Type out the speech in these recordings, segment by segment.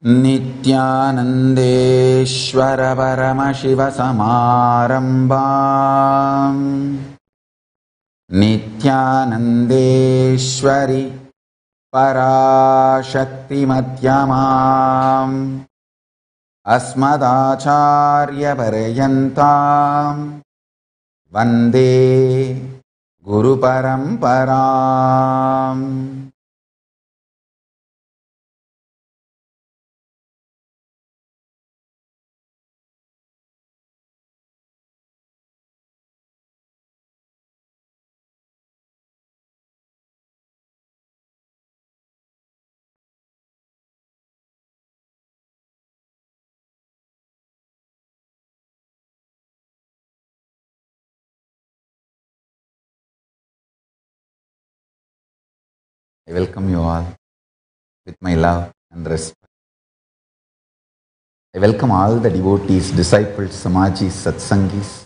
नित्यानन्देश्वर परमशिवसमारम्भाम् नित्यानन्देश्वरि पराशक्तिमध्यमाम् अस्मदाचार्यपर्यन्ताम् वन्दे गुरुपरम्पराम्। I welcome you all with my love and respect. I welcome all the devotees, disciples, Samajis, Satsangis,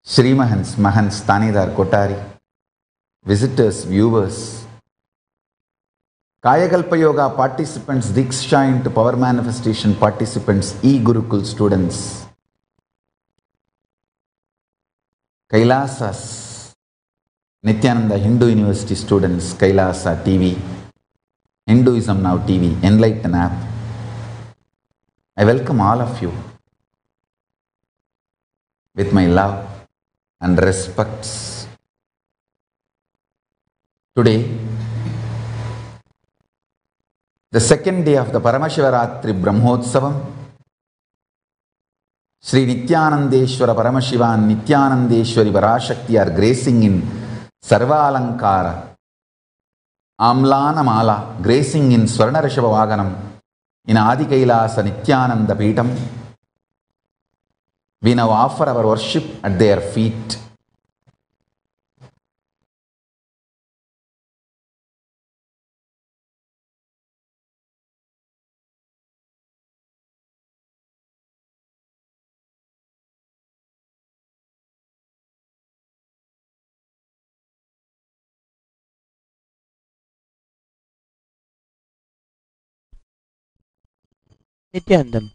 Shri Mahants, Mahants, Tanidar, Kotari, visitors, viewers, Kayakalpa Yoga participants, Diksha into Power Manifestation participants, E-Gurukul students, Kailasas, Nityananda Hindu University students, Kailasa TV, Hinduism Now TV, Enlighten app. I welcome all of you with my love and respects. Today, the second day of the Paramashivaratri Brahmotsavam, Sri Nityanandeshwara Paramashiva and Nityanandeshwari Parashakti are gracing in Sarva Alankara, Amlana Mala, gracing in Swarna Rishabha Vaganam, in Adi Kailasa Nityananda Peetam. We now offer our worship at their feet. Nityanandam.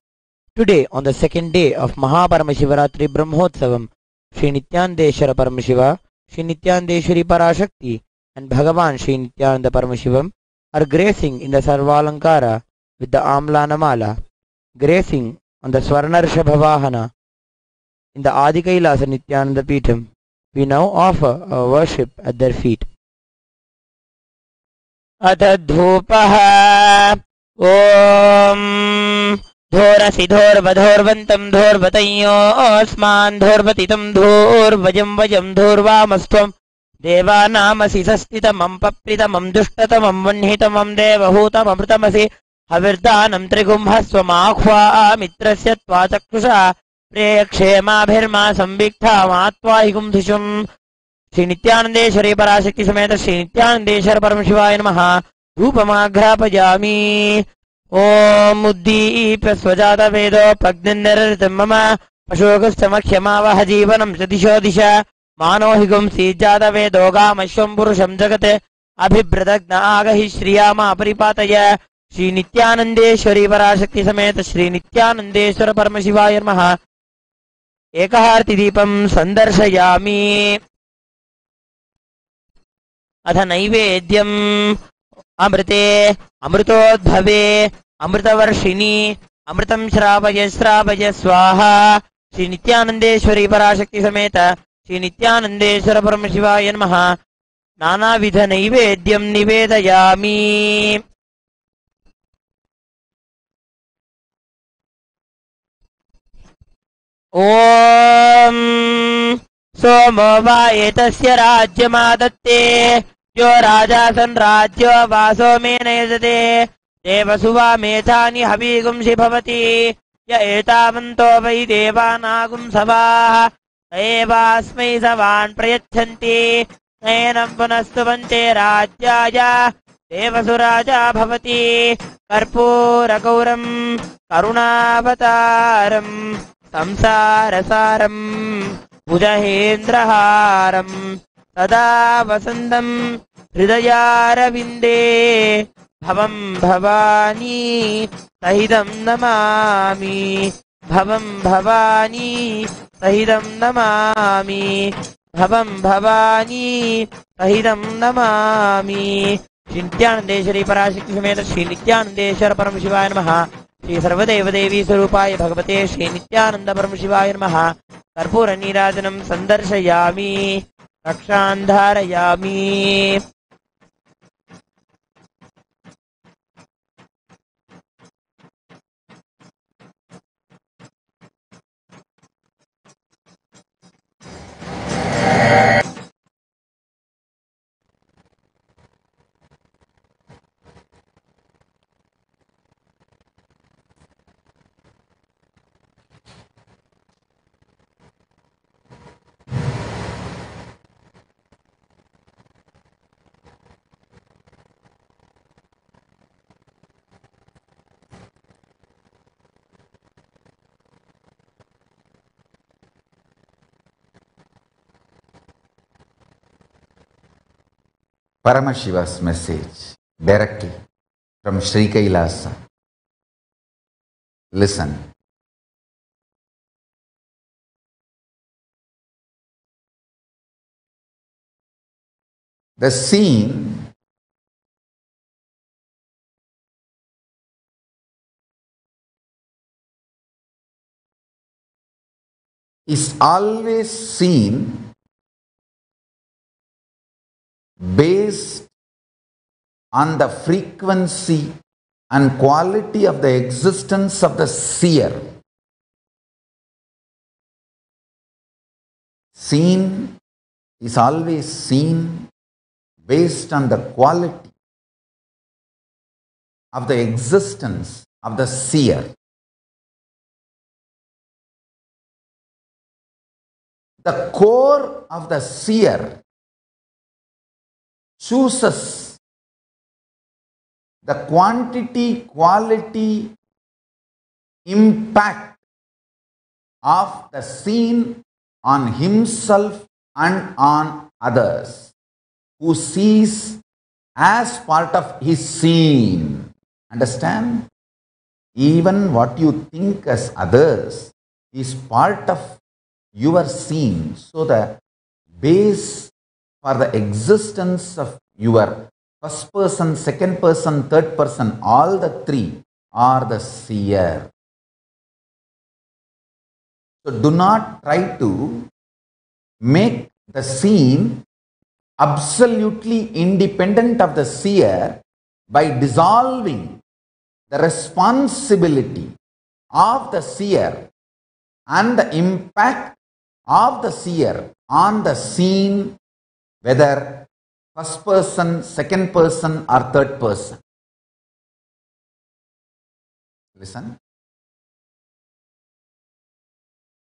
Today, on the second day of Mahaparamashivratri Brahmotsavam, Sri Nityanandeshwara Paramashiva, Sri Nityanandeshwari Parashakti, and Bhagavan Sri Nityananda Paramashivam are gracing in the Sarvalankara with the Amlana Mala, gracing on the Swarna Rishabha Vahana in the Adi Kailasa Nityananda Peetam. We now offer our worship at their feet. Atadhupaha Om Dhorasi Dhorvadhorvantam Dhorvatayosman Dhorvatitam Dhorvajam Vajam Dhorvamastvam Devanamasi Sastitamam Papritamam Dushtatamam Vanhitamam Devahutam Amritamasi Havirdanam Trigumbhaswam Akhva Mitrasya Tvachaksha Preyakshemabhirma Samvikta Matvahigum Dhishum Sri Nityanandeshwari Parashakti Sameta Sri Nityanandeshwara Paramashivaaya Namaha Dhupamaghapajami Om Uddīpa Svajata Vedo Prajnanirritam Mama Pashokastamakhyamavaha Jivanam Satisho Disha Manohigum Sijata Vedo Gamashvam Purusham Jagate Abhibhradagna Agahi Shriyama Paripataya Sri Nityanandeshwari Parashakti Sameta Sri Nityanandeshwara Paramashivaaya Namaha Ekaharti Deepam Sandarshayami Atha Naivedyam Amrite Amritodbhave Amritavarshini Amritam Shravaya Shravaya Swaha Sri Nityanandeshwari Parashakti Sameta Sri Nityanandeshwara Paramashivaaya Namaha Nana Vidha Naivedyam Nivedayami. Om Somo Vayetasya Rajyamadatte Yo Rajasan Rajyo Vaso Menayadate Devasuva Methani Habigum Shibhavati Ya Etavanto Vai Devanagum Savaha Devasmai Savan Prayachanti Nayanam Punastuvante Rajyaya Devasuraja Bhavati Karpura Gauram Karunavataram Samsarasaram Bujahendraharam Sada Vasandam Hridayara Vinde भवं भवानी सहितं नमामि भवं भवानी सहितं नमामि भवं भवानी सहितं नमामि श्री नित्यानंदेश्वरी पराशक्ति समेत श्री नित्यानंदेश्वर परम शिवाय नमः श्री सर्वदेव देवी स्वरूपाय भगवते श्री नित्यानंद परम शिवाय नमः कर्पूर नीराजनं संदर्शयामि रक्षां धारयामि Paramashiva's message directly from Sri Kailasa. Listen. The scene is always seen based on the frequency and quality of the existence of the seer. Seen is always seen based on the quality of the existence of the seer. The core of the seer chooses the quantity, quality, impact of the scene on himself and on others, who sees as part of his scene. Understand? Even what you think as others is part of your scene. So the base for the existence of your first person, second person, third person, all the three are the seer. So do not try to make the scene absolutely independent of the seer by dissolving the responsibility of the seer and the impact of the seer on the scene, whether first person, second person, or third person. Listen.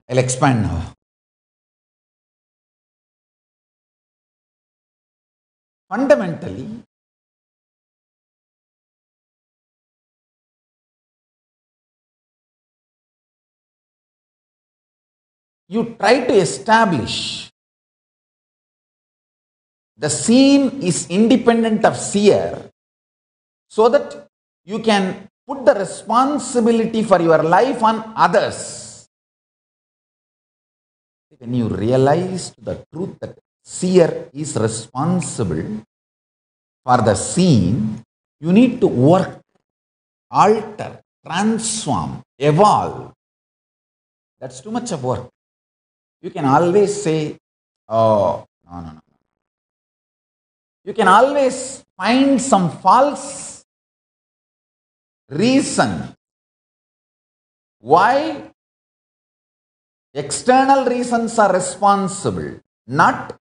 I'll expand now. Fundamentally, you try to establish the scene is independent of seer so that you can put the responsibility for your life on others. When you realize the truth that seer is responsible for the scene, you need to work, alter, transform, evolve. That's too much of work. You can always say, oh, no. You can always find some false reason why external reasons are responsible, not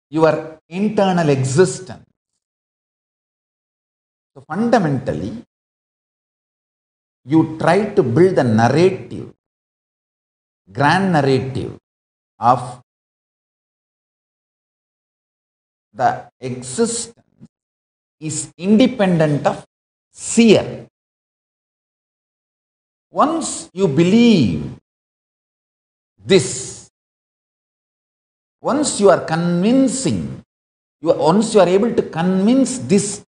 your internal existence. So fundamentally, you try to build a narrative, grand narrative of the existence is independent of seer. Once you believe this, Once you are convincing, once you are able to convince this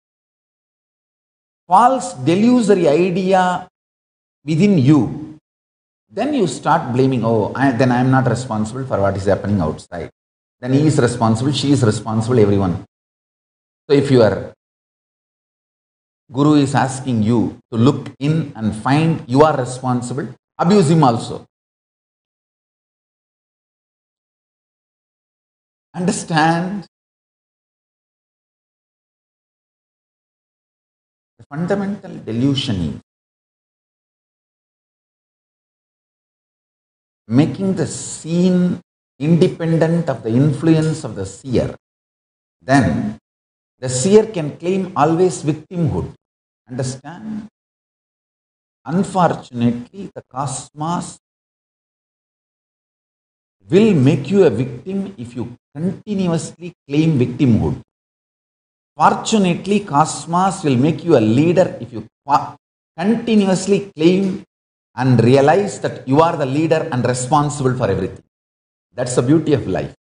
false delusory idea within you, then you start blaming, then I am not responsible for what is happening outside. Then he is responsible, she is responsible, everyone. So if your guru is asking you to look in and find you are responsible, abuse him also. Understand the fundamental delusion is making the scene independent of the influence of the seer. Then the seer can claim always victimhood. Understand? Unfortunately, the cosmos will make you a victim if you continuously claim victimhood. Fortunately, cosmos will make you a leader if you continuously claim and realize that you are the leader and responsible for everything. That's the beauty of life.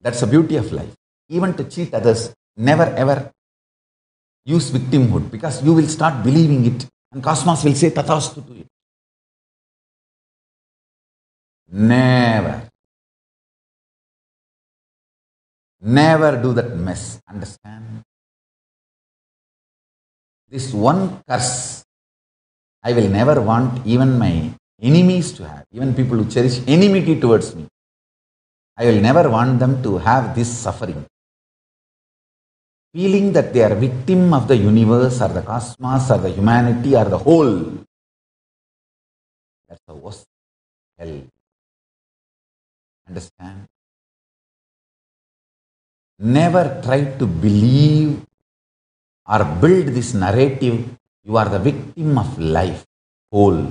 That's the beauty of life. Even to cheat others, never ever use victimhood, because you will start believing it and cosmos will say tathastu to it. Never. Never do that mess. Understand? This one curse I will never want even my enemies to have, even people who cherish enmity towards me. I will never want them to have this suffering. Feeling that they are victim of the universe or the cosmos or the humanity or the whole. That's the worst hell. Understand? Never try to believe or build this narrative. You are the victim of life, whole,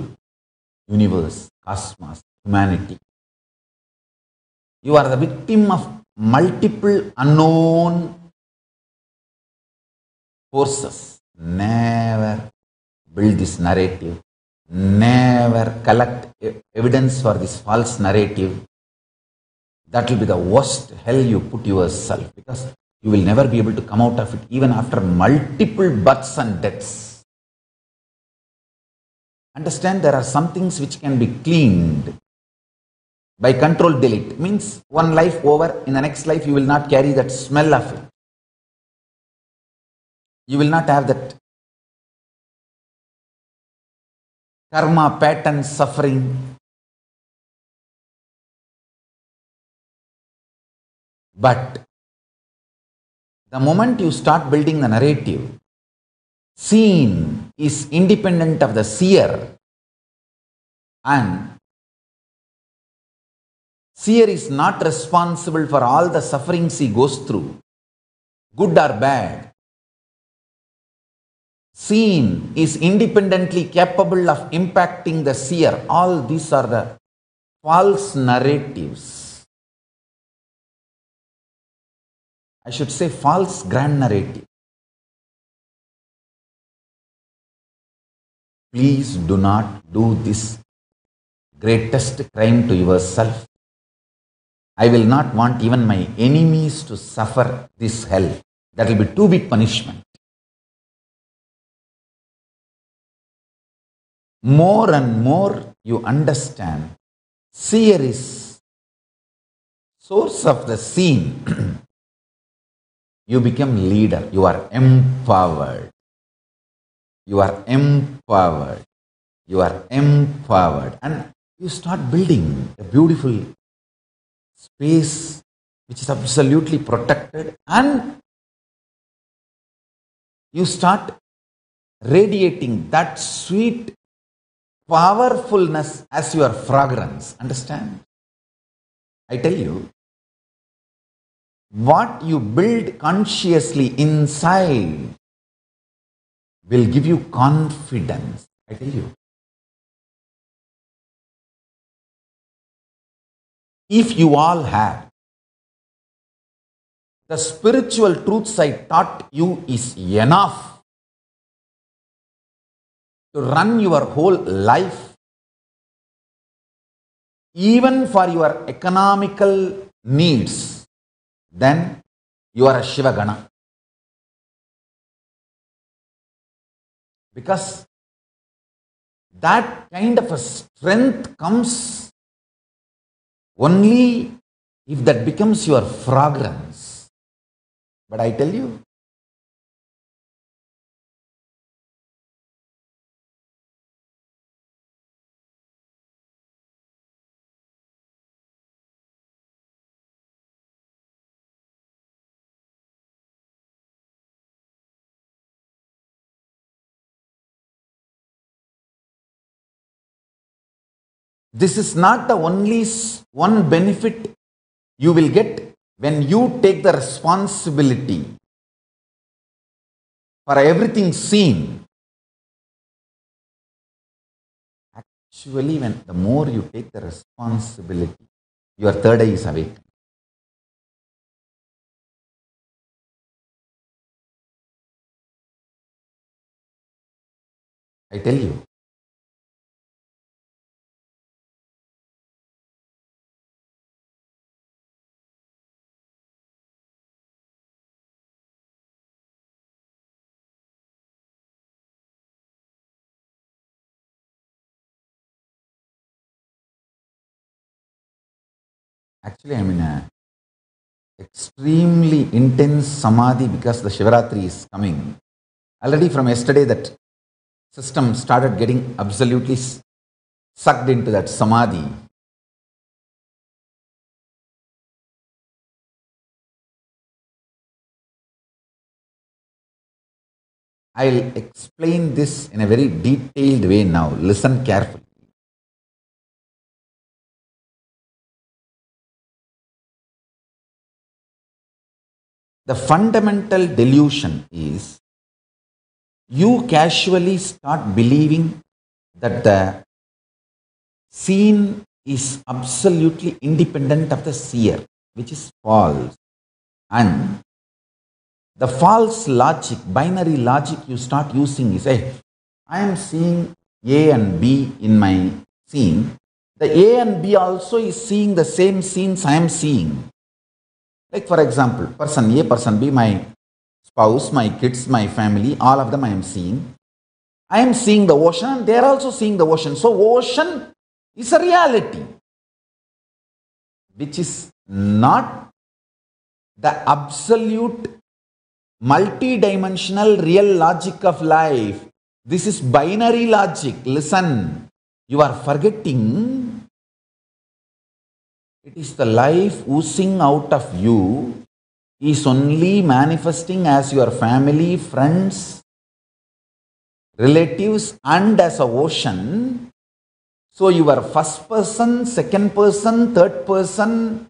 universe, cosmos, humanity. You are the victim of multiple unknown forces. Never build this narrative. Never collect evidence for this false narrative. That will be the worst hell you put yourself, because you will never be able to come out of it even after multiple births and deaths. Understand, there are some things which can be cleaned by control delete. Means one life over, in the next life you will not carry that smell of it. You will not have that karma pattern suffering. But the moment you start building the narrative, seen is independent of the seer, and seer is not responsible for all the sufferings he goes through, good or bad. Seen is independently capable of impacting the seer. All these are the false narratives. I should say false grand narrative. Please do not do this greatest crime to yourself. I will not want even my enemies to suffer this hell. That will be too big punishment. More and more you understand, seer is source of the scene. You become leader. You are empowered. You are empowered. You are empowered. And you start building a beautiful space which is absolutely protected, and you start radiating that sweet powerfulness as your fragrance. Understand? I tell you, what you build consciously inside will give you confidence. I tell you. If you all have the spiritual truths I taught you is enough to run your whole life, even for your economical needs, then you are a Shiva Gana. Because that kind of a strength comes only if that becomes your fragrance. But I tell you, this is not the only one benefit you will get when you take the responsibility for everything seen. Actually, when the more you take the responsibility, your third eye is awake. I tell you. Actually, I'm in a extremely intense samadhi because the Shivaratri is coming. Already from yesterday, that system started getting absolutely sucked into that samadhi. I'll explain this in a very detailed way now. Listen carefully. The fundamental delusion is you casually start believing that the seen is absolutely independent of the seer, which is false. And the false logic, binary logic you start using is, hey, I am seeing A and B in my scene. The A and B also is seeing the same scenes I am seeing. Like for example, person A, person B, my spouse, my kids, my family, all of them I am seeing. I am seeing the ocean and they are also seeing the ocean. So ocean is a reality, which is not the absolute multi-dimensional real logic of life. This is binary logic. Listen, you are forgetting it is the life oozing out of you is only manifesting as your family, friends, relatives, and as a ocean. So your first person, second person, third person,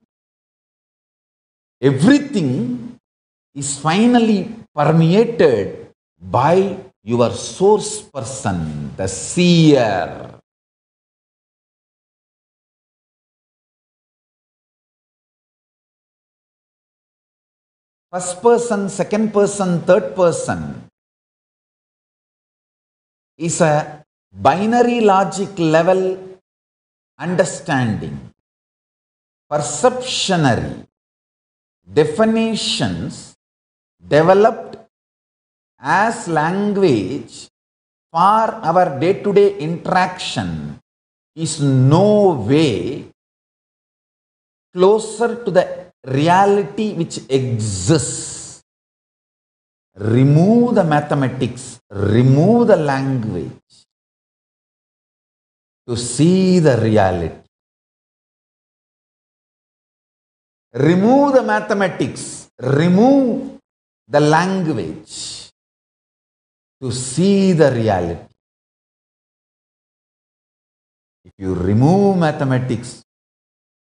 everything is finally permeated by your source person, the seer. First person, second person, third person is a binary logic level understanding. Perceptionary definitions developed as language for our day-to-day interaction is no way closer to the reality which exists. Remove the mathematics, remove the language to see the reality. Remove the mathematics, remove the language to see the reality. If you remove mathematics,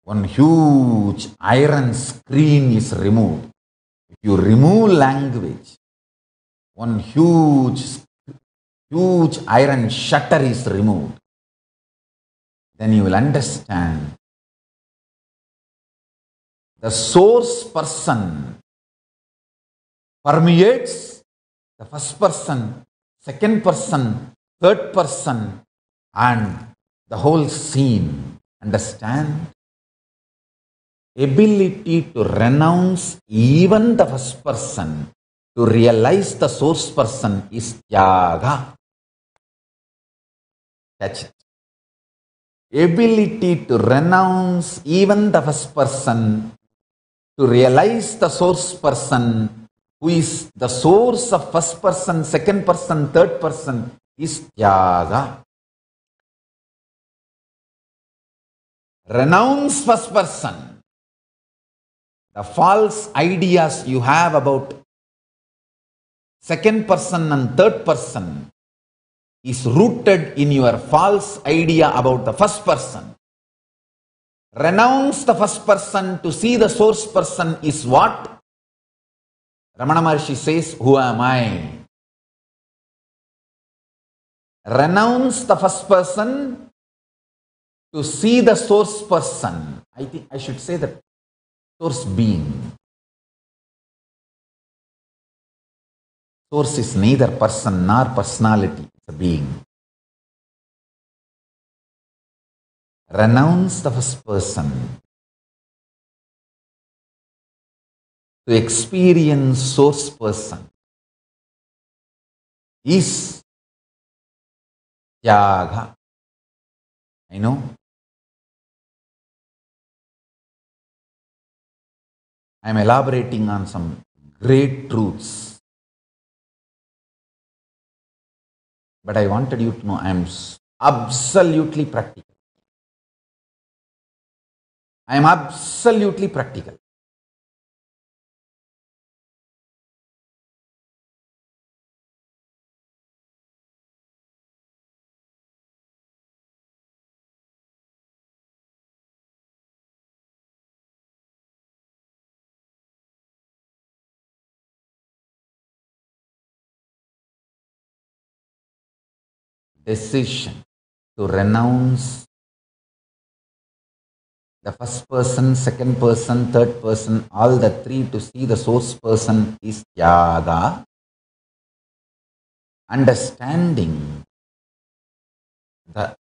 one huge iron screen is removed. If you remove language, one huge iron shutter is removed. Then you will understand the source person permeates the first person, second person, third person, and the whole scene. Understand? Ability to renounce even the first person to realize the source person is tyaga. Catch it. Ability to renounce even the first person to realize the source person, who is the source of first person, second person, third person, is tyaga. Renounce first person. The false ideas you have about second person and third person is rooted in your false idea about the first person. Renounce the first person to see the source person is what? Ramana Maharshi says, who am I? Renounce the first person to see the source person. I think I should say that source being. Source is neither person nor personality, it's a being. Renounce the first person to experience source person is tyaga. I know. I am elaborating on some great truths. But I wanted you to know I am absolutely practical. I am absolutely practical. Decision to renounce the first person, second person, third person, all the three to see the source person is tyaga. Understanding the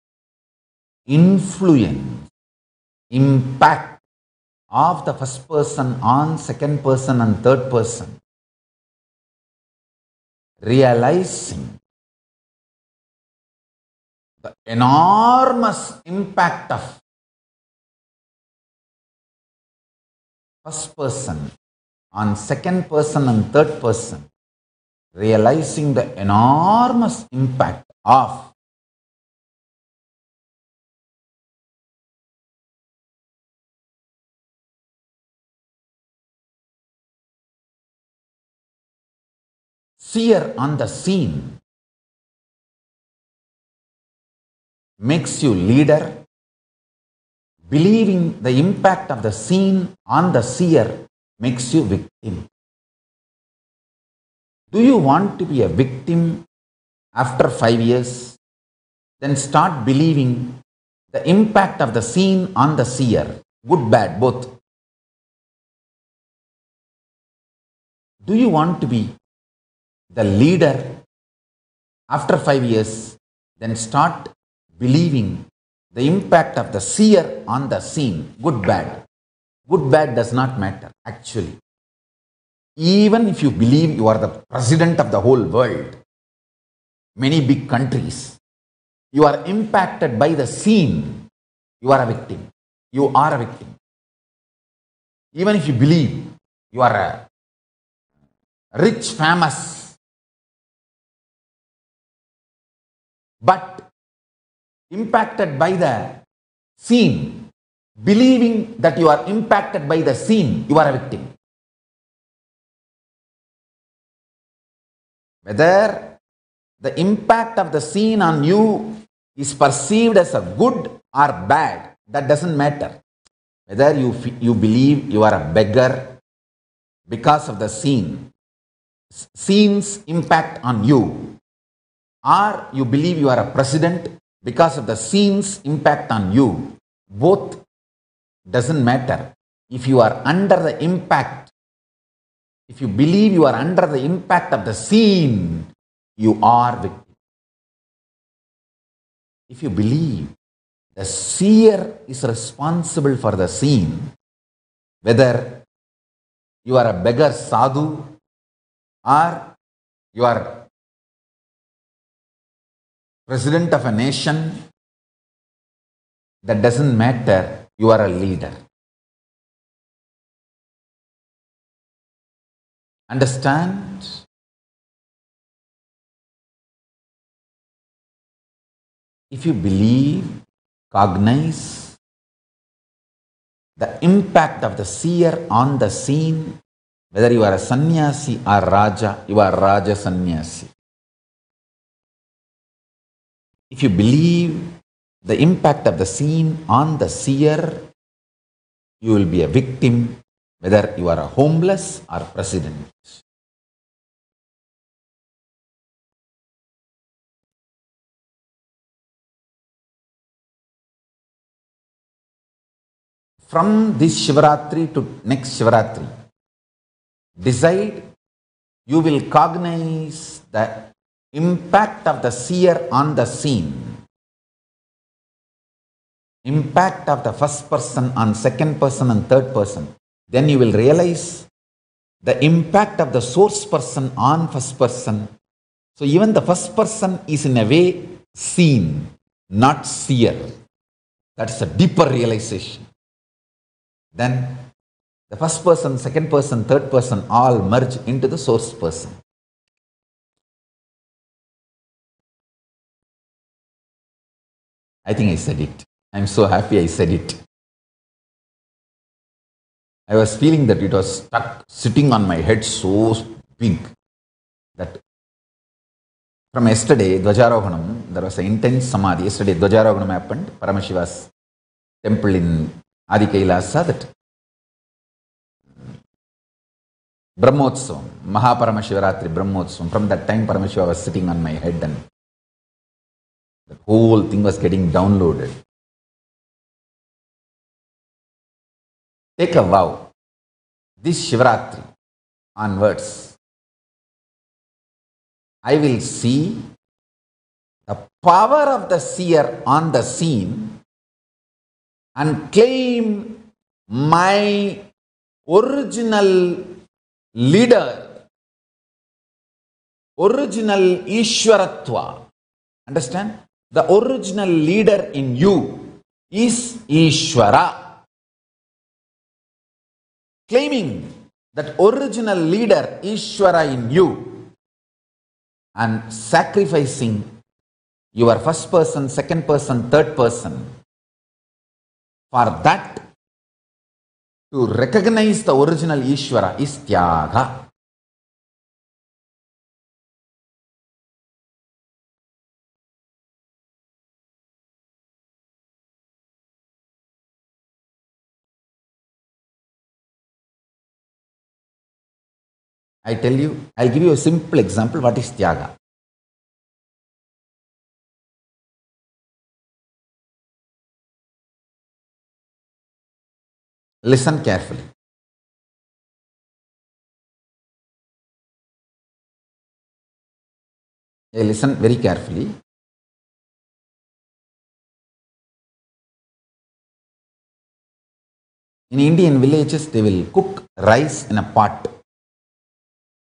influence, impact of the first person on second person and third person. Realizing the enormous impact of first person on second person and third person, realizing the enormous impact of seer on the scene makes you leader. Believing the impact of the scene on the seer makes you victim. Do you want to be a victim after 5 years? Then start believing the impact of the scene on the seer, good, bad, both. Do you want to be the leader after 5 years? Then start believing the impact of the seer on the scene, good, bad. Good, bad does not matter, actually. Even if you believe you are the president of the whole world, many big countries, you are impacted by the scene, you are a victim. You are a victim. Even if you believe you are a rich, famous, but impacted by the scene, believing that you are impacted by the scene, you are a victim. Whether the impact of the scene on you is perceived as a good or bad, that doesn't matter. Whether you believe you are a beggar because of the scene's impact on you, or you believe you are a president because of the scene's impact on you, both doesn't matter. If you are under the impact, if you believe you are under the impact of the scene, you are victim. If you believe The seer is responsible for the scene, whether you are a beggar sadhu or you are president of a nation. That doesn't matter. You are a leader. Understand? If you believe, cognize the impact of the seer on the scene, whether you are a sannyasi or raja, you are raja sannyasi. If you believe the impact of the scene on the seer, you will be a victim, whether you are a homeless or president. From this Shivaratri to next Shivaratri, decide you will cognize the impact of the seer on the scene, impact of the first person on second person and third person. Then you will realize the impact of the source person on first person. So even the first person is in a way seen, not seer. That's a deeper realization. Then the first person, second person, third person all merge into the source person. I think I said it. I'm so happy I said it. I was feeling that it was stuck, sitting on my head so big that from yesterday, Dvajarohanam, there was an intense samadhi. Yesterday, Dvajarohanam happened, Paramashiva's temple in Adi Kailasa, that Brahmotsavam, Mahaparamashivratri Brahmotsavam. From that time, Paramashiva was sitting on my head and the whole thing was getting downloaded. Take a vow. This Shivaratri onwards, I will see the power of the seer on the scene and claim my original leader, original Ishwaratva. Understand? The original leader in you is Ishwara. Claiming that original leader, Ishwara, in you and sacrificing your first person, second person, third person, for that to recognize the original Ishwara is Tyaga. I tell you, I'll give you a simple example. What is Tyaga? Listen carefully. Listen very carefully. In Indian villages, they will cook rice in a pot.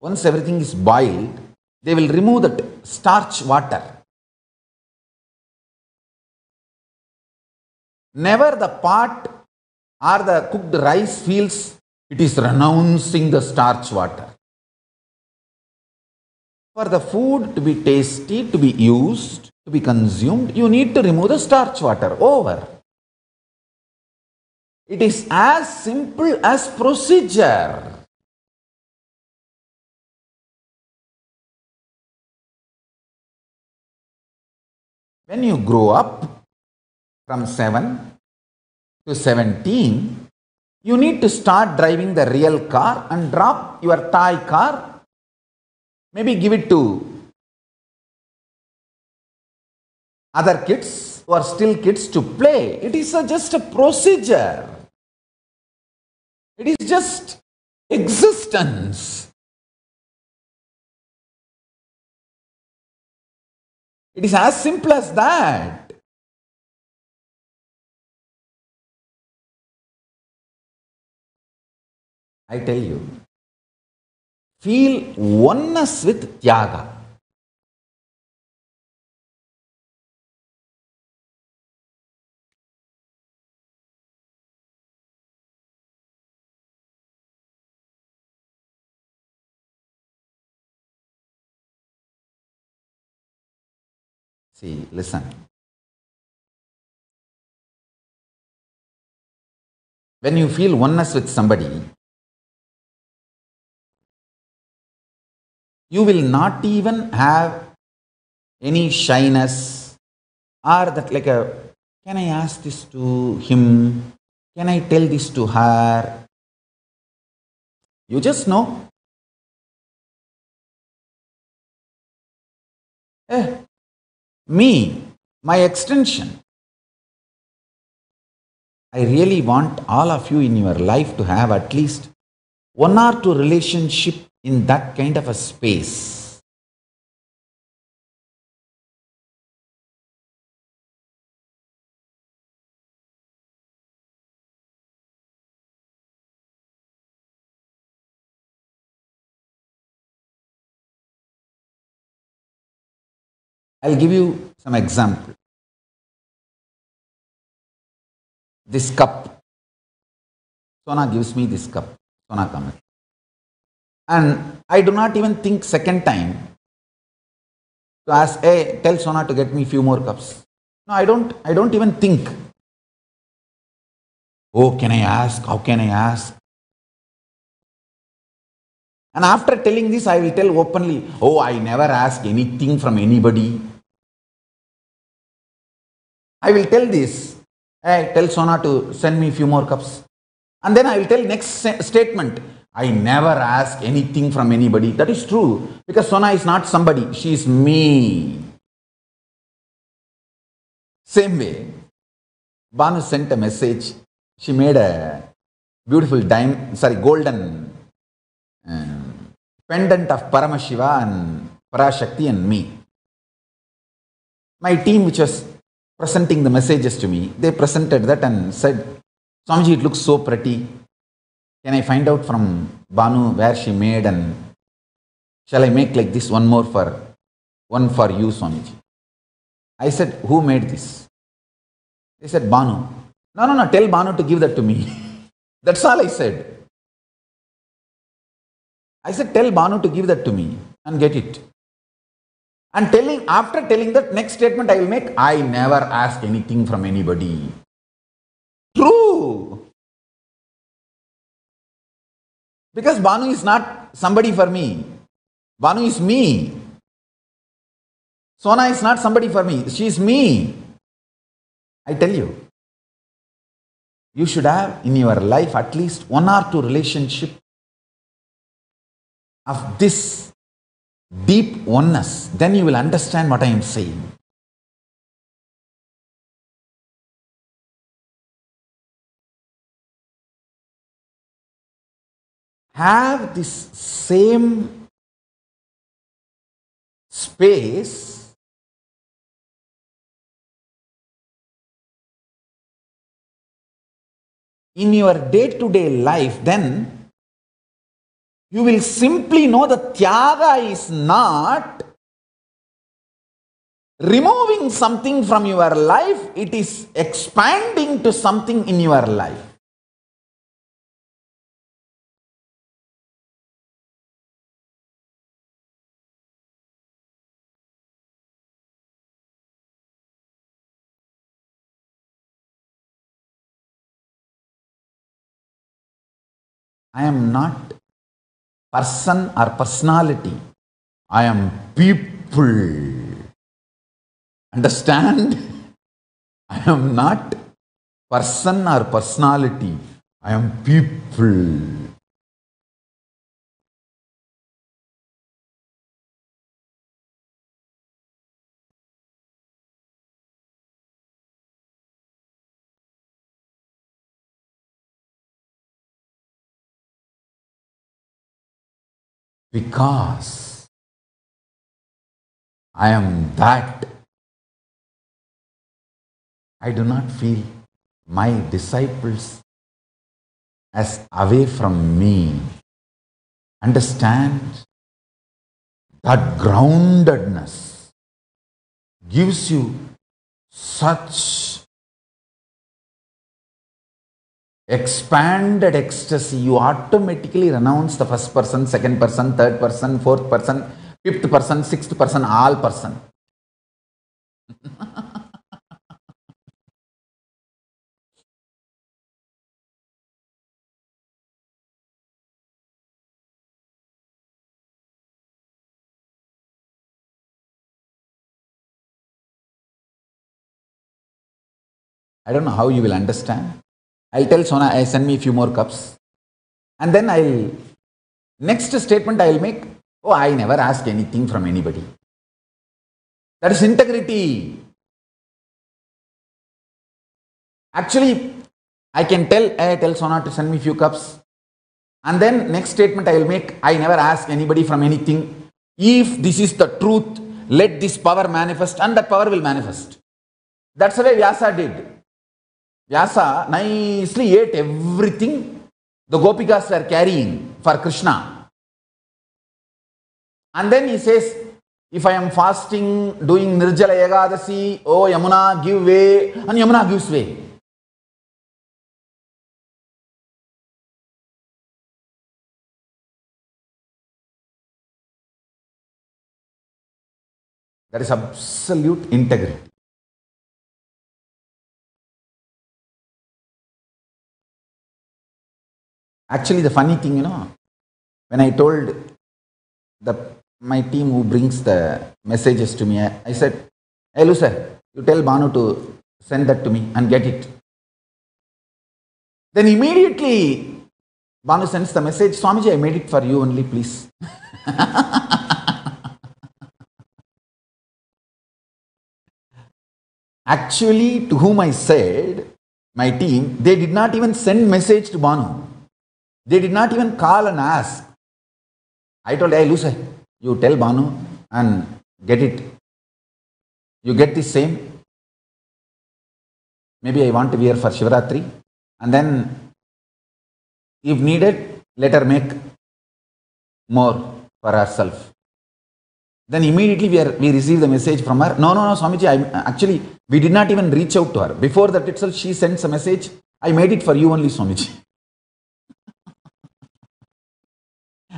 Once everything is boiled, they will remove that starch water. Never the pot or the cooked rice feels it is renouncing the starch water. For the food to be tasty, to be used, to be consumed, you need to remove the starch water. Over. It is as simple as procedure. When you grow up from 7 to 17, you need to start driving the real car and drop your toy car. Maybe give it to other kids who are still kids to play. It is just a procedure. It is just existence. It is as simple as that. I tell you, feel oneness with Tyaga. See, listen. When you feel oneness with somebody, you will not even have any shyness or that like a, can I ask this to him? Can I tell this to her? You just know. Eh, me, my extension. I really want all of you in your life to have at least one or two relationship in that kind of a space. I'll give you some example. This cup. Sona gives me this cup. Sona Kamal. And I do not even think second time to ask, hey, tell Sona to get me few more cups. No, I don't even think. Oh, can I ask? How can I ask? And after telling this, I will tell openly, oh, I never ask anything from anybody. I will tell this. Hey, tell Sona to send me few more cups. And then I will tell next statement. I never ask anything from anybody. That is true. Because Sona is not somebody. She is me. Same way, Banu sent a message. She made a beautiful golden pendant of Paramashiva and Parashakti and me. My team, which was presenting the messages to me, they presented that and said, Swamiji, it looks so pretty. Can I find out from Banu where she made, and shall I make like this one for you, Swamiji? I said, who made this? They said, Banu. No, tell Banu to give that to me. That's all I said. I said, tell Banu to give that to me and get it. And after telling that, next statement I will make, I never ask anything from anybody. True. Because Banu is not somebody for me. Banu is me. Sona is not somebody for me. She is me. I tell you, you should have in your life at least one or two relationship of this deep oneness. Then you will understand what I am saying. Have this same space in your day-to-day life, then you will simply know that Tyaga is not removing something from your life, it is expanding to something in your life. I am not person or personality. I am people. Understand? I am not person or personality. I am people. Because I am that, I do not feel my disciples as away from me. Understand? That groundedness gives you such expanded ecstasy. You automatically renounce the first person, second person, third person, fourth person, fifth person, sixth person, all person. I don't know how you will understand. I'll tell Sona, I send me a few more cups. And then next statement I'll make, oh, I never ask anything from anybody. That is integrity. Actually, I can tell Sona to send me a few cups. And then next statement I will make, I never ask anybody from anything. If this is the truth, let this power manifest, and that power will manifest. That's the way Vyasa did. Vyasa nicely ate everything the Gopikas were carrying for Krishna. And then he says, if I am fasting, doing Nirjala Egadasi, oh Yamuna, give way, and Yamuna gives way. That is absolute integrity. Actually, the funny thing, when I told my team who brings the messages to me, I said, hey, Lucer, you tell Banu to send that to me and get it. Then immediately, Banu sends the message, Swamiji, I made it for you only, please. Actually, to whom I said, my team, they did not even send message to Banu. They did not even call and ask. I told, hey, Lucy, you tell Banu and get it. You get the same. Maybe I want to wear for Shivaratri. And then, if needed, let her make more for herself. Then immediately we receive the message from her. No, Swamiji, actually, we did not even reach out to her. Before that itself, she sends a message. I made it for you only, Swamiji.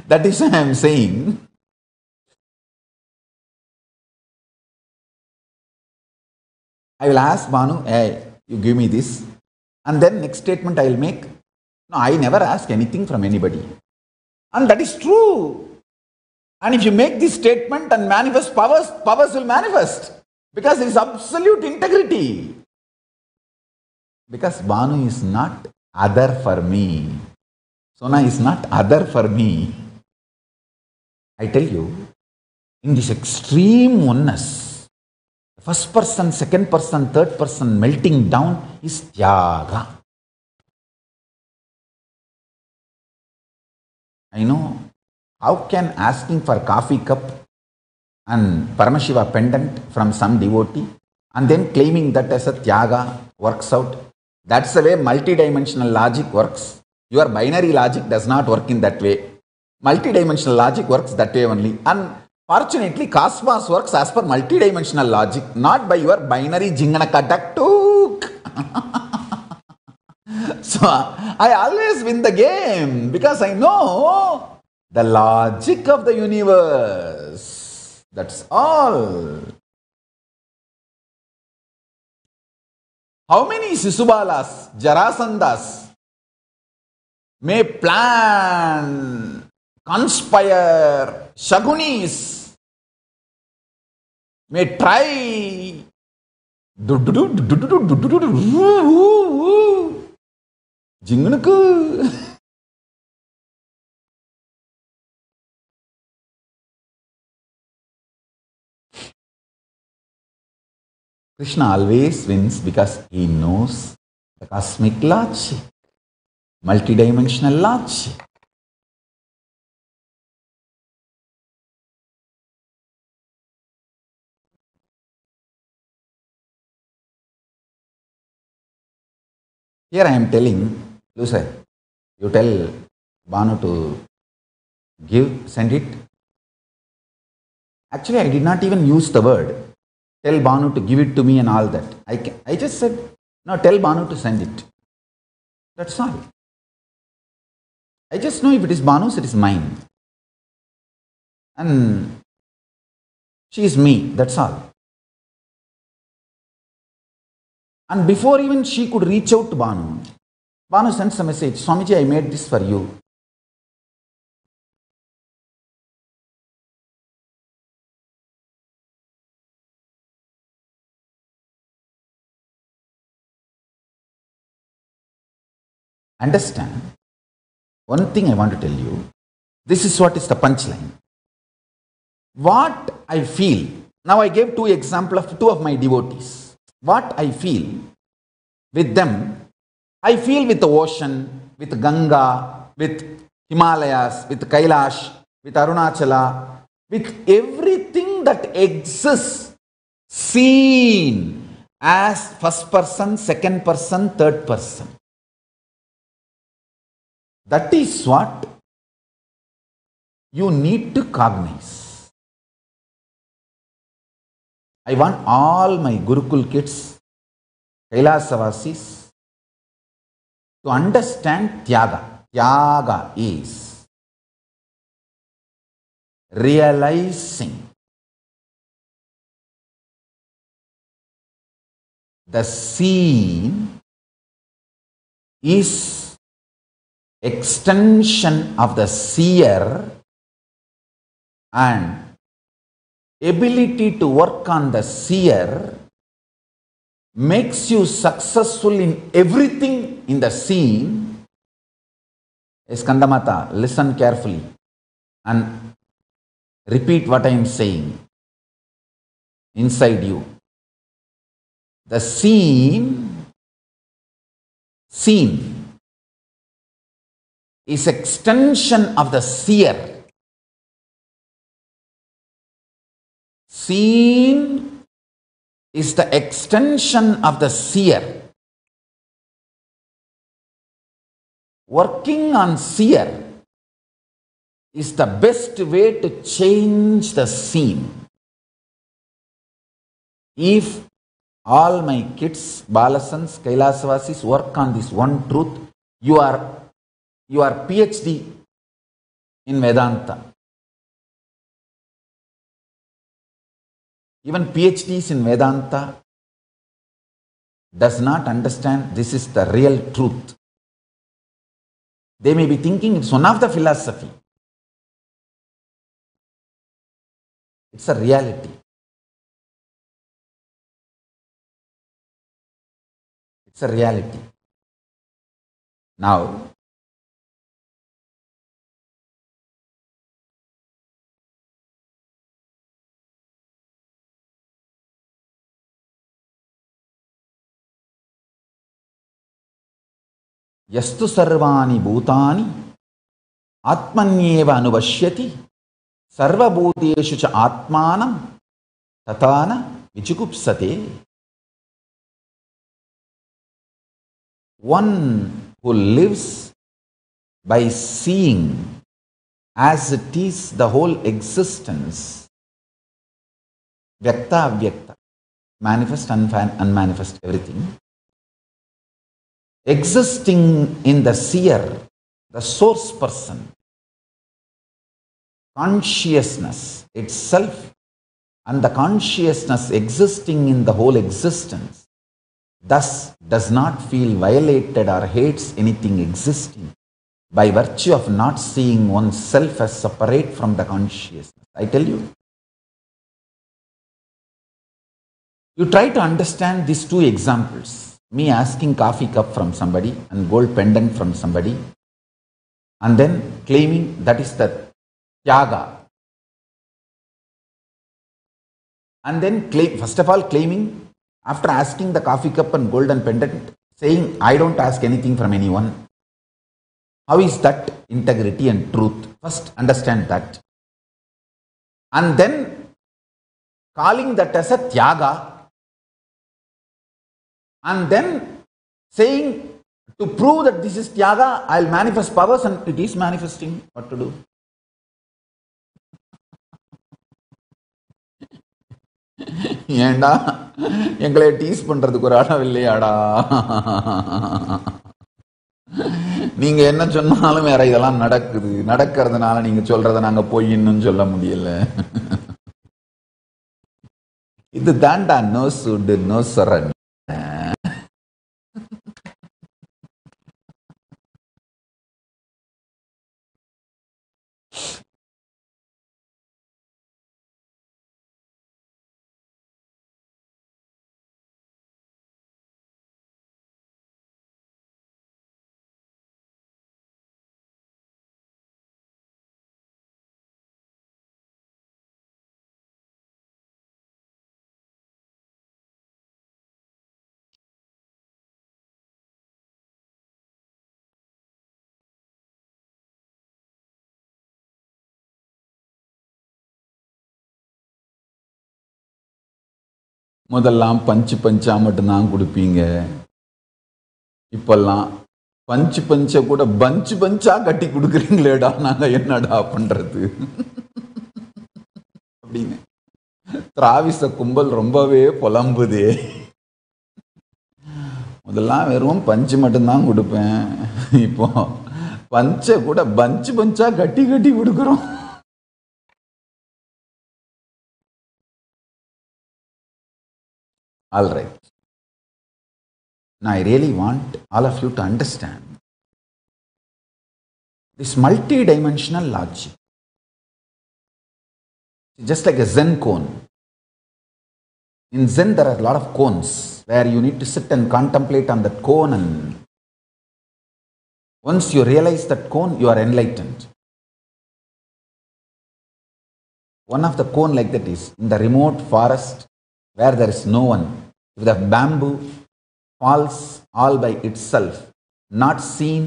That is why I am saying, I will ask Banu, hey, you give me this. And then next statement I will make, no, I never ask anything from anybody. And that is true. And if you make this statement and manifest powers, powers will manifest. Because there is absolute integrity. Because Banu is not other for me. Sona is not other for me. I tell you, in this extreme oneness, first person, second person, third person melting down is Tyaga. I know, how can asking for coffee cup and Paramashiva pendant from some devotee and then claiming that as a Tyaga works out? That's the way multidimensional logic works. Your binary logic does not work in that way. Multidimensional logic works that way only. And fortunately, Cosmos works as per multidimensional logic, not by your binary jinganakadaktuk. So, I always win the game because I know the logic of the universe. That's all. How many Sisubalas, Jarasandas may plan, conspire, Shagunis may try, Jingunuku. Krishna always wins because he knows the cosmic logic, multidimensional logic. Here I am telling, Lucy, You tell Banu to send it. Actually, I did not even use the word. Tell Banu to give it to me and all that. I just said, no, tell Banu to send it. That's all. I just know if it is Banu's, it is mine. And she is me, that's all. And before even she could reach out to Banu, Banu sends a message, Swamiji, I made this for you. Understand? One thing I want to tell you, this is what is the punchline. What I feel, now I gave two examples of two of my devotees. What I feel with them, I feel with the ocean, with Ganga, with Himalayas, with Kailash, with Arunachala, with everything that exists, seen as first person, second person, third person. That is what you need to cognize. I want all my Gurukul kids, Kailasavasis, to understand Tyaga. Tyaga is realizing the seen is extension of the seer, and ability to work on the seer makes you successful in everything in the seen. Skandamata, listen carefully and repeat what I am saying inside you. The seen is extension of the seer. Seen is the extension of the seer. Working on seer is the best way to change the seen. If all my kids, Balasans, Kailasavasis work on this one truth, you are PhD in Vedanta. Even PhDs in Vedanta does not understand this is the real truth. They may be thinking it's one of the philosophy. It's a reality. It's a reality. Now, Yastu sarvani bhutani atmanyeva anuvashyati sarva bhuteshu cha atmanam tatana vichukupsate. One who lives by seeing as it is the whole existence, vyakta avyakta, manifest, unmanifest, everything, existing in the seer, the source person, consciousness itself, and the consciousness existing in the whole existence, thus does not feel violated or hates anything existing by virtue of not seeing oneself as separate from the consciousness. I tell you, you try to understand these two examples. Me asking coffee cup from somebody and gold pendant from somebody, and then claiming that is the Tyaga. And then first of all claiming, after asking the coffee cup and golden pendant, saying, I don't ask anything from anyone. How is that integrity and truth? First understand that. And then calling that as a Tyaga. And then saying To prove that this is Tyaga, I'll manifest powers and it is manifesting. What to do? ஏண்டா எங்களை tease பண்றதுக்கு ஒரு அளவு இல்லையாடா? நீங்க என்ன சொன்னாலும் வேற இதெல்லாம் நடக்குது. நடக்கிறதுனால நீங்க சொல்றத நாங்க பொய்ன்னு சொல்ல முடியல. இது தாண்டா நோ சுடு நோ சரண். முதல்லாம் பஞ்சா மட்டும்தான் கொடுப்பீங்க. இப்பெல்லாம் பஞ்ச கூட பஞ்சா கட்டி கொடுக்குறீங்களேடா, நாங்க என்னடா பண்றது அப்படின்னு திராவிச கும்பல் ரொம்பவே புலம்புதே. முதல்லாம் வெறும் பஞ்சு மட்டும்தான் கொடுப்பேன், இப்போ பஞ்ச கூட பஞ்சா கட்டி கொடுக்குறோம். All right. Now I really want all of you to understand this multi-dimensional logic. Just like a Zen cone. In Zen there are a lot of cones where you need to sit and contemplate on that cone, and once you realize that cone, you are enlightened. One of the cone like that is in the remote forest where there is no one. If the bamboo falls all by itself, not seen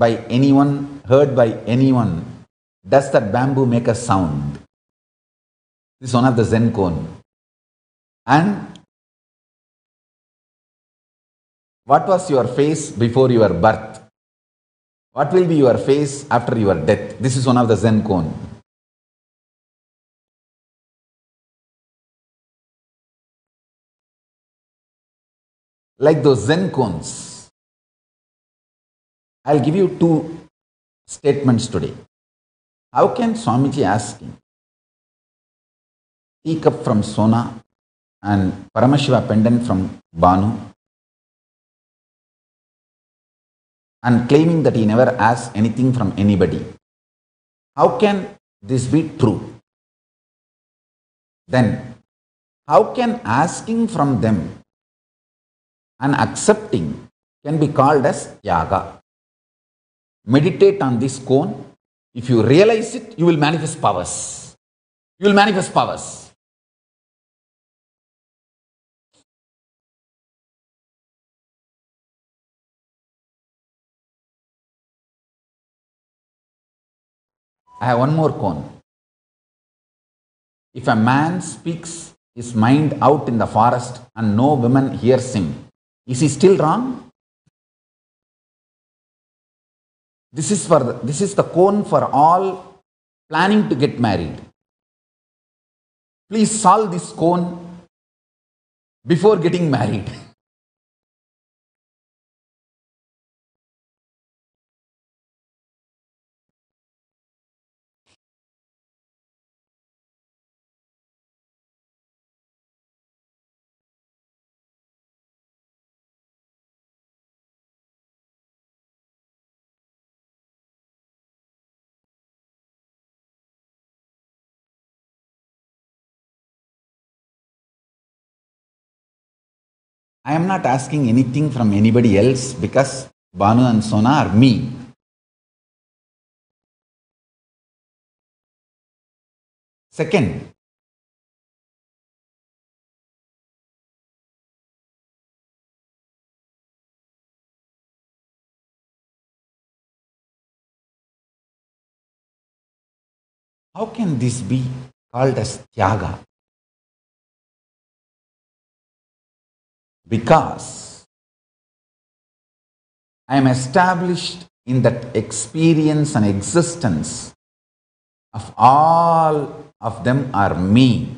by anyone, heard by anyone, does that bamboo make a sound? This is one of the Zen cone. And what was your face before your birth? What will be your face after your death? This is one of the Zen cone. Like those Zen cones, I'll give you two statements today. How can Swamiji asking teacup from Sona and Paramashiva pendant from Banu and claiming that he never asked anything from anybody? How can this be true? Then, how can asking from them and accepting can be called as Tyaga? Meditate on this cone. If you realize it, you will manifest powers. You will manifest powers. I have one more cone. If a man speaks his mind out in the forest and no woman hears him, is he still wrong? This is the cone for all planning to get married. Please solve this cone before getting married. I am not asking anything from anybody else because Banu and Sona are me. Second, how can this be called as Tyaga? Because I am established in that experience and existence of all of them are me.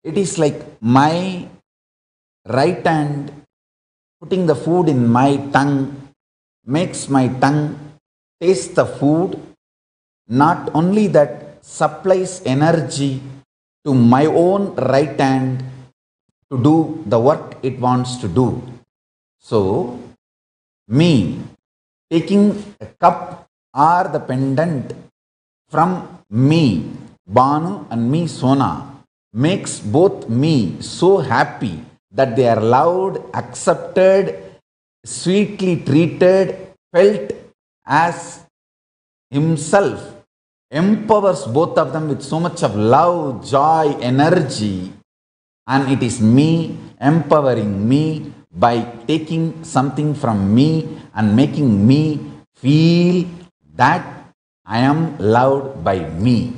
It is like my right hand putting the food in my tongue makes my tongue taste the food. Not only that, supplies energy to my own right hand to do the work it wants to do. So, me taking a cup or the pendant from me, Banu, and me, Sona, makes both me so happy that they are loved, accepted, sweetly treated, felt as himself, empowers both of them with so much of love, joy, energy, and it is me empowering me by taking something from me and making me feel that I am loved by me.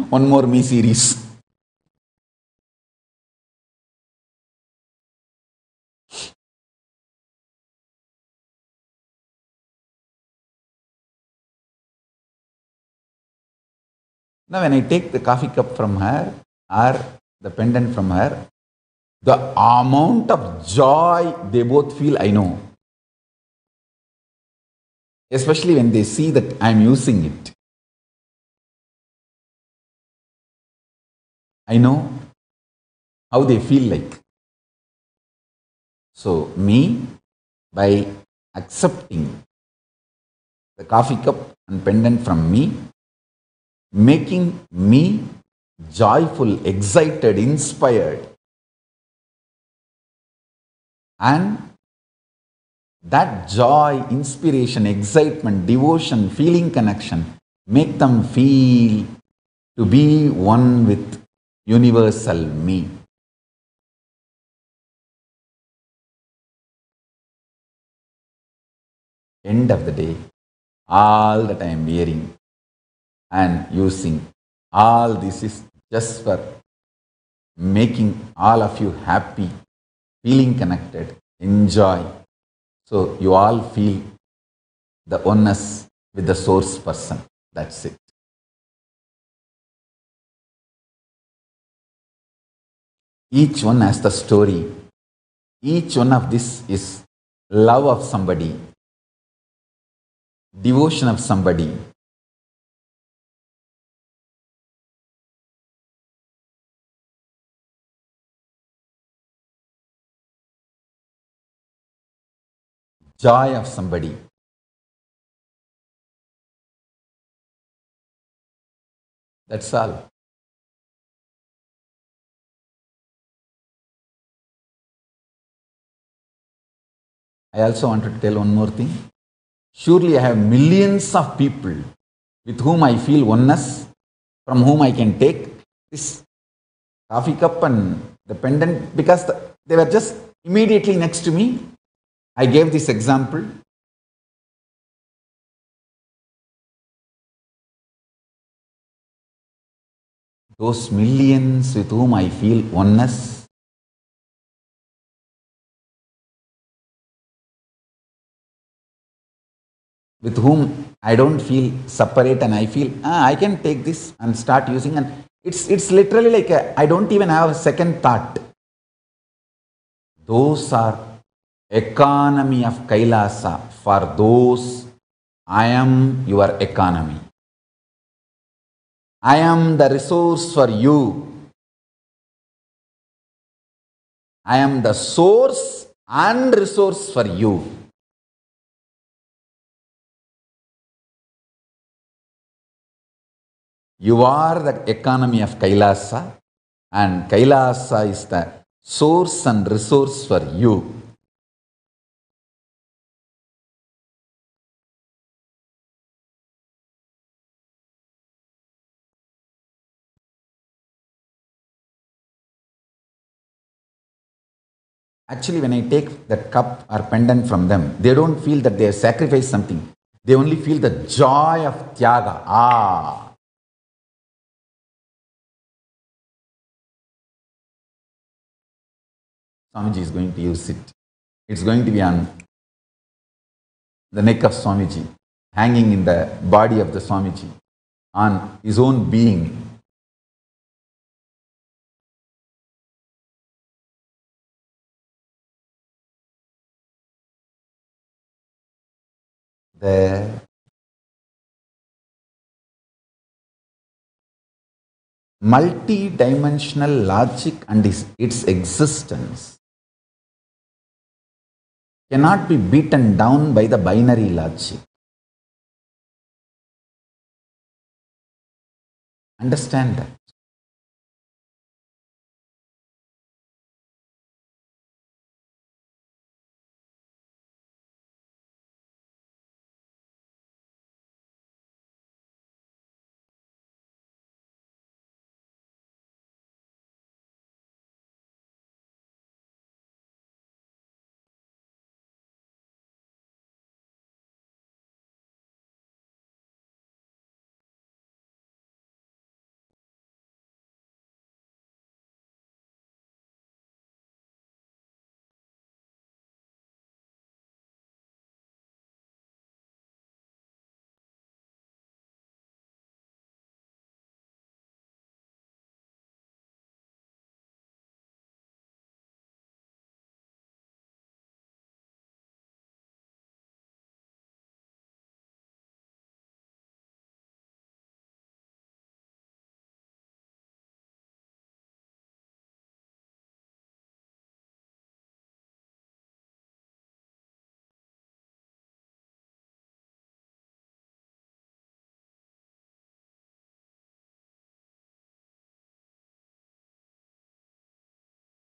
One more me series. Now, when I take the coffee cup from her or the pendant from her, the amount of joy they both feel, I know. Especially when they see that I am using it. I know how they feel like. So, me, by accepting the coffee cup and pendant from me, making me joyful, excited, inspired, and that joy, inspiration, excitement, devotion, feeling connection, make them feel to be one with universal me. End of the day, all that I am wearing and using, all this is just for making all of you happy, feeling connected, enjoy. So you all feel the oneness with the source person. That's it. Each one has the story. Each one of this is love of somebody, devotion of somebody, joy of somebody. That's all. I also wanted to tell one more thing. Surely I have millions of people with whom I feel oneness, from whom I can take this coffee cup and the pendant because they were just immediately next to me. I gave this example. Those millions with whom I feel oneness, with whom I don't feel separate and I feel, I can take this and start using, and it's literally like I don't even have a second thought. Those are economy of Kailasa. For those, I am your economy. I am the resource for you. I am the source and resource for you. You are the economy of Kailasa, and Kailasa is the source and resource for you. Actually, when I take that cup or pendant from them, they don't feel that they have sacrificed something. They only feel the joy of Tyaga. Swamiji is going to use it. It's going to be on the neck of Swamiji, hanging in the body of the Swamiji, on his own being. The multi-dimensional logic and its existence cannot be beaten down by the binary logic. Understand that.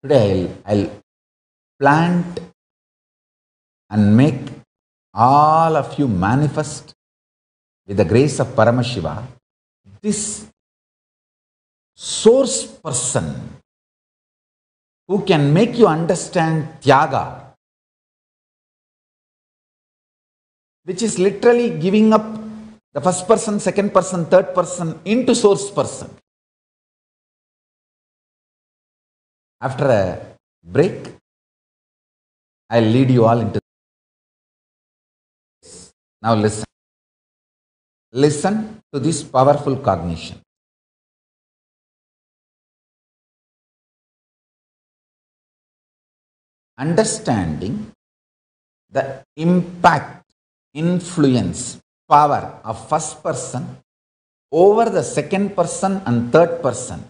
Today I'll plant and make all of you manifest with the grace of Paramashiva this source person who can make you understand Tyaga, which is literally giving up the first person, second person, third person into source person. After a break, I'll lead you all into this. Now listen. Listen to this powerful cognition. Understanding the impact, influence, power of first person over the second person and third person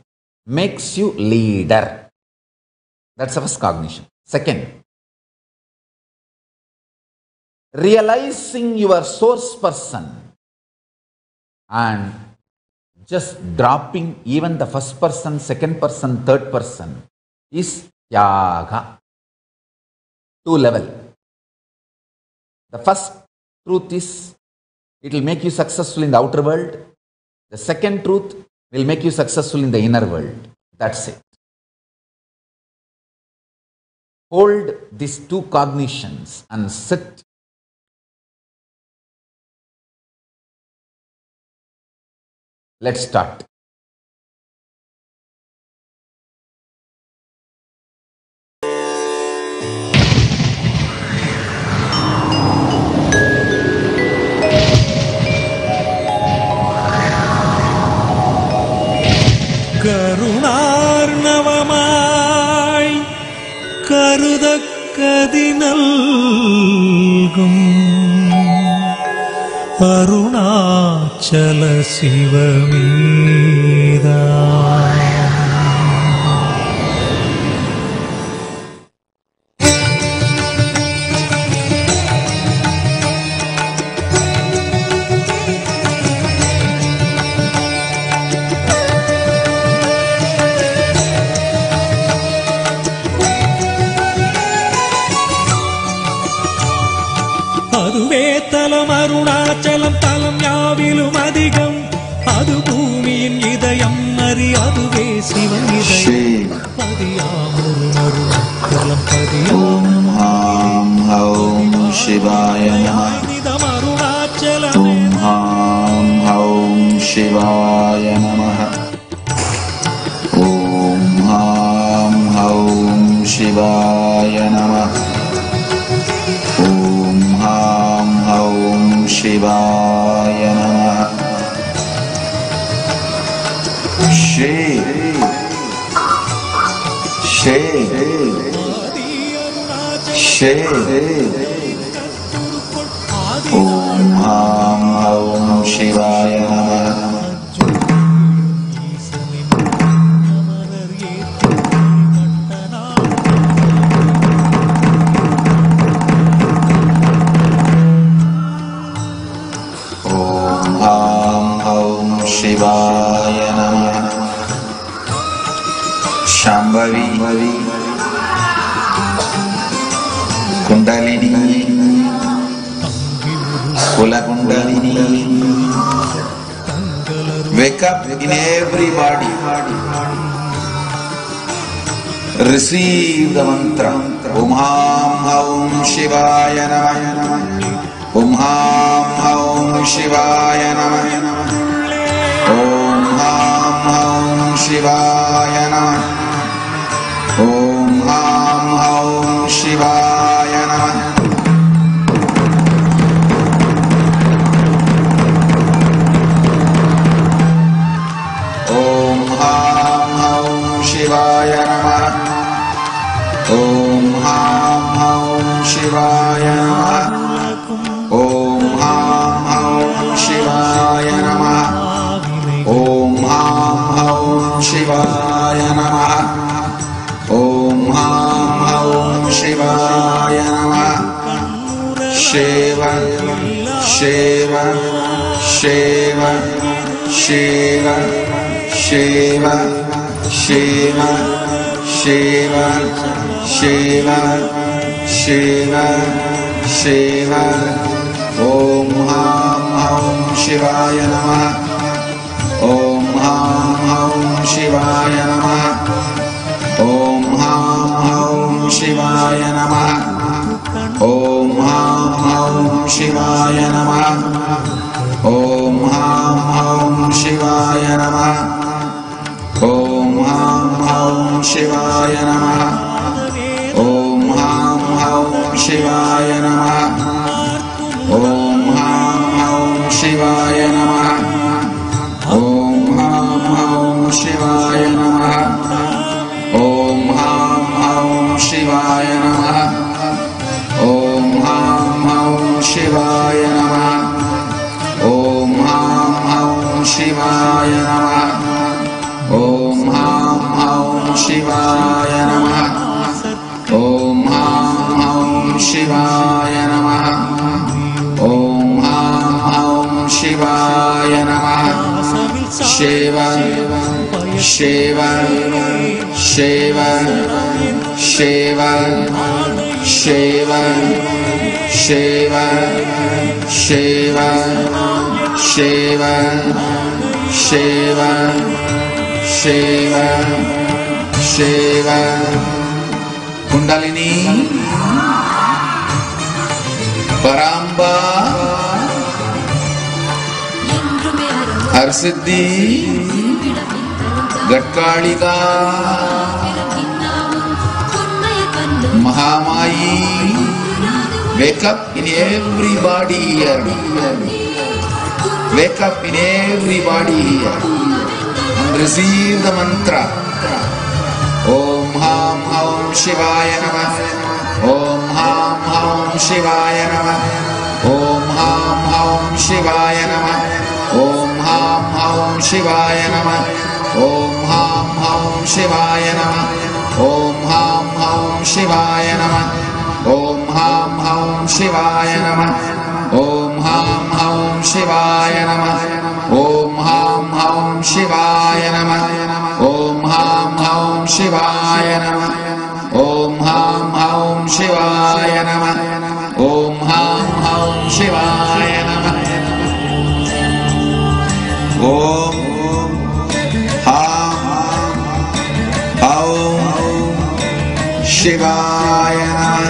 makes you leader. That's the first cognition. Second, realizing your source person and just dropping even the first person, second person, third person is Tyaga. 2 level. The first truth is it will make you successful in the outer world. The second truth will make you successful in the inner world. That's it. Hold these 2 cognitions and sit. Let's start. கருணார்ணவமாய் கருதக்கதி நல்கும் அருணாச்சல சிவமீதா அதுவே தலம் அருணாச்சலம் தலம் யாவிலும் அதிகம் அது பூமியின் இதயம் அறி அதுவே சிவன் இதயம் பதியாமொரு அருணாச்சலம் பதியாம் ஓம் சிவாய நமः நிதம் அருணாச்சல ॐ हां हौं शिवाय नमः। ॐ हां हौं शिवाय नमः। ॐ हां हौं शिवाय नमः। शे शे शे ॐ हां हौं शिवाय नमः। शिवाय नमः। Shambhavi kundalini कुलकुंडलिनी wake up in everybody, receive the mantra Om Ham Haum Shivaya Namah। Om Ham Haum Shivaya Namah। Om Ham Haum Shivaya Namah। Om Ham Haum Shivaya Namah। Om Ham Haum Shivaya Namah। Om Ham Haum Shivaya Namah। Om Ham Haum Shivaya Namah। Om Ham Haum Shivaya Namah। Om Ham Haum Shivaya Namah। Shiva Shiva Shiva Shiva Shiva Shiva Shiva Shiva Shiva Shiva Om Ham Haum Shivaya Namah। Om Ham Haum Shivaya Namah। Om Ham Haum Shivaya Namah। Om Ham Haum Shivaya Namah। Om Ham Haum Shivaya Namah। Om Ham Haum Shivaya Namah। Om Ham Haum Shivaya Namah। Om Ham Haum Shivaya Namah। Om Ham Haum Shivaya Namah। Om Ham Haum Shivaya Namah। Om Ham Haum Shivaya Namah। Om Ham Haum Shivaya Namah। Om Ham Haum Shivaya Namah। Om Ham Haum Shivaya Namah। Om Ham Haum Shivaya Namah। Shiva Shiva Shiva Shiva Shiva Shiva Shiva Shiva Shiva Shiva Shiva Kundalini Paramba Harsiddhi Gatkaliga Mahamayi. Wake up in everybody here. Wake up in everybody here and receive the mantra Om Ham Haum Shivaya Namah. Om Ham Haum Shivaya Namah. Om Ham Haum Shivaya Namah. Om Ham Haum Shivaya Namah. Om Ham Haum Shivaya Namah. Om Ham Haum Shivaya Namah. Om Ham Haum Shivaya Namah. Om Ham Haum Shivaya Namah. Om Ham Haum Shivaya Namah. Om Ham Haum Shivaya Namah. Om Ham Haum Shivaya Namah. Om Ham Haum Shivaya Namah. Om Ham Haum Shivaya Namah.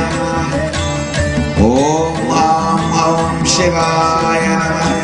Om Ham Haum Shivaya Namah.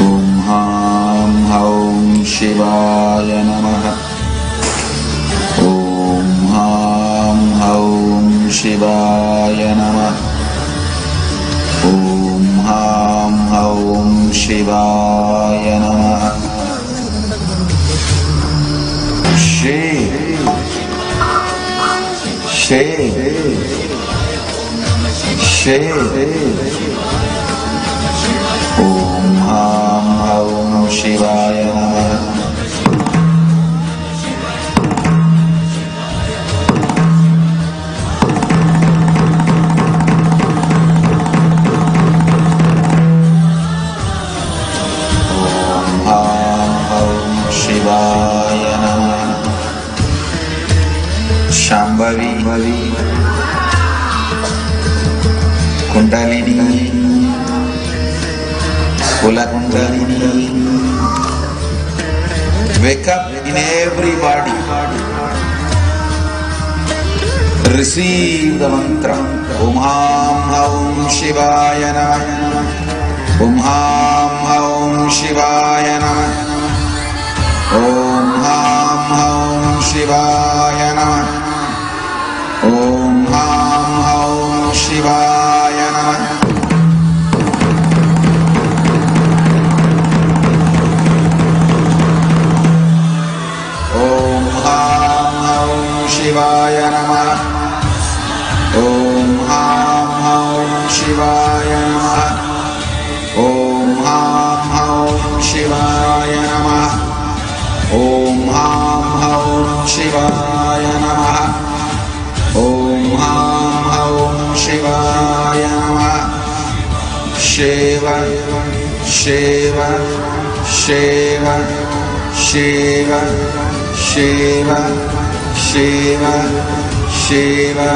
ॐ हां हौं शिवाय नमः। ॐ हां हौं शिवाय नमः। ॐ हां हौं शिवाय नमः। शे शे शे ॐ हां हौं शिवाय नमः। शिवाय नमः। Shambhavi kundalini कुलकुंडलिनी, wake up in everybody, receive the mantra. Om Ham Haum Shivaya Namah. Om Ham Haum Shivaya Namah. Om Ham Haum Shivaya Namah. Om Ham Haum Shivaya Namah. Om Ham Haum Shivaya Namah. Om Ham Haum Shivaya Namah. Om Ham Haum Shivaya Namah. Om Ham Haum Shivaya Namah. Om Ham Haum Shivaya Namah. Shiva Shiva Shiva Shiva Shiva Shiva Shiva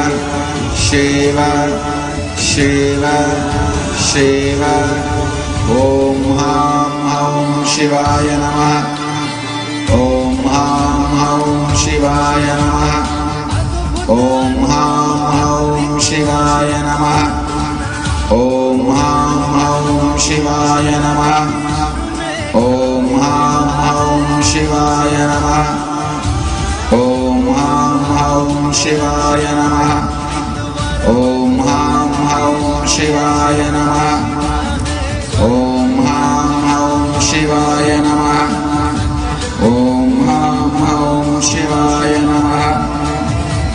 Shiva Shiva Shiva. Om Ham Haum Shivaya Namah. Om Ham Haum Shivaya Namah. Om Ham Haum Shivaya Namah. Om Ham Haum Shivaya Namah. Om Ham Haum Shivaya Namah. Om Ham Haum Shivaya Namah. Om Ham Haum Shivaya Namah. Om Ham Haum Shivaya Namah. Om Ham Haum Shivaya Namah.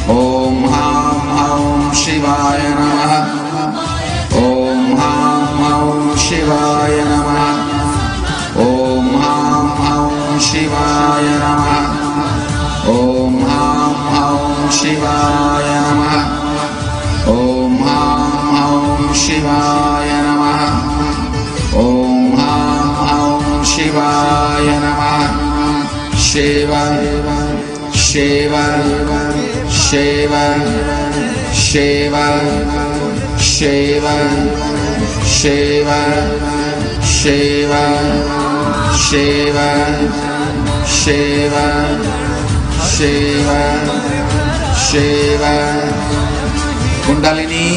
Om Ham Haum Shivaya Namah. Om Ham Haum Shivaya Namah. Om Ham Haum Shivaya Namah. Om Ham Haum Shivaya Namah. Om Ham Haum Shivaya Namah. Om Ham Haum Shivaya Namah. Shiva Shiva Shiva Shiva Shiva Shiva Shiva Shiva Shiva Shiva Shiva. Kundalini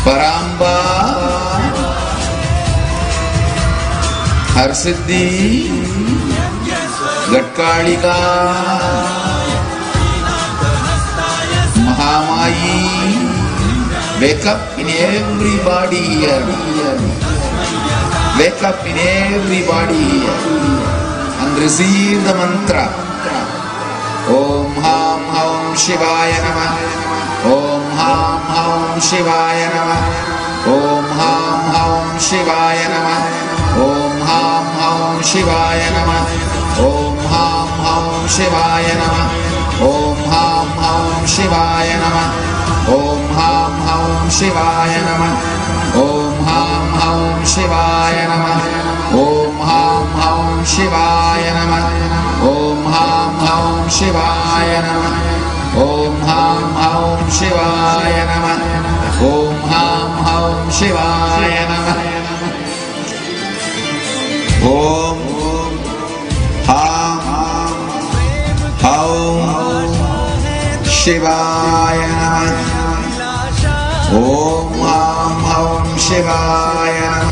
Paramba Harsiddhi Gatkalika Mahamayi. Wake up in everybody here. Wake up in everybody here and receive the mantra. Om Ham Haum Shivaya Namah. Om Ham Haum Shivaya Namah. Om Ham Haum Shivaya Namah. Om Ham Haum Shivaya Namah. Om Ham Haum Shivaya Namah. Om Ham Haum Shivaya Namah. Om Ham Haum Shivaya Namah. Om Ham Haum Shivaya Namah. Om Ham Haum Shivaya Namah. Om Ham Haum Shivaya Namah. Om Ham Haum Shivaya Namah. Om Ham Haum Shivaya Namah. Om Ham Haum Shivaya Namah. Om Ham Haum Shivaya Namah.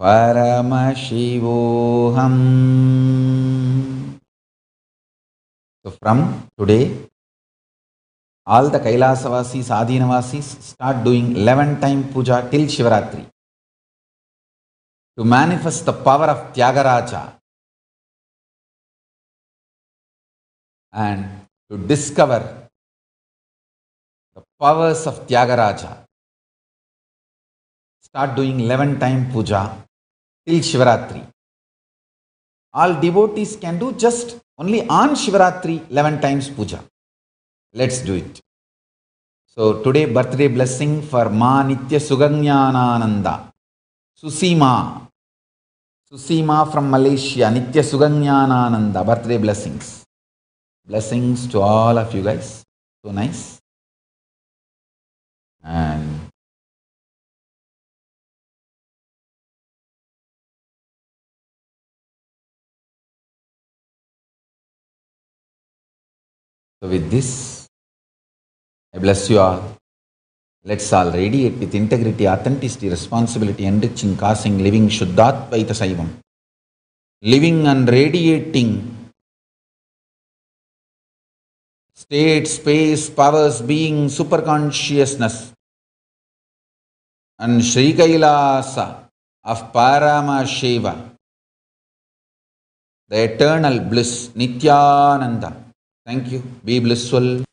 Paramashivoham. So from today, all the Kailasavasis, Adinavasis start doing 11-time puja till Shivaratri to manifest the power of Tyagaraja and to discover the powers of Tyagaraja. Start doing 11-time puja till Shivaratri. All devotees can do just only on Shivaratri 11 times puja. Let's do it. So today birthday blessing for Ma Nitya Suganyānānanda. Susima from Malaysia, Nitya Suganyānānanda, birthday blessings. Blessings to all of you guys. So nice. And so with this, I bless you all. Let's all radiate with integrity, authenticity, responsibility, enriching, causing, living Shuddhadvaita Saivam. Living and radiating state, space, powers, being, superconsciousness and Sri Kailasa of Parama Shiva, the eternal bliss, Nityananda. Thank you. Be blissful.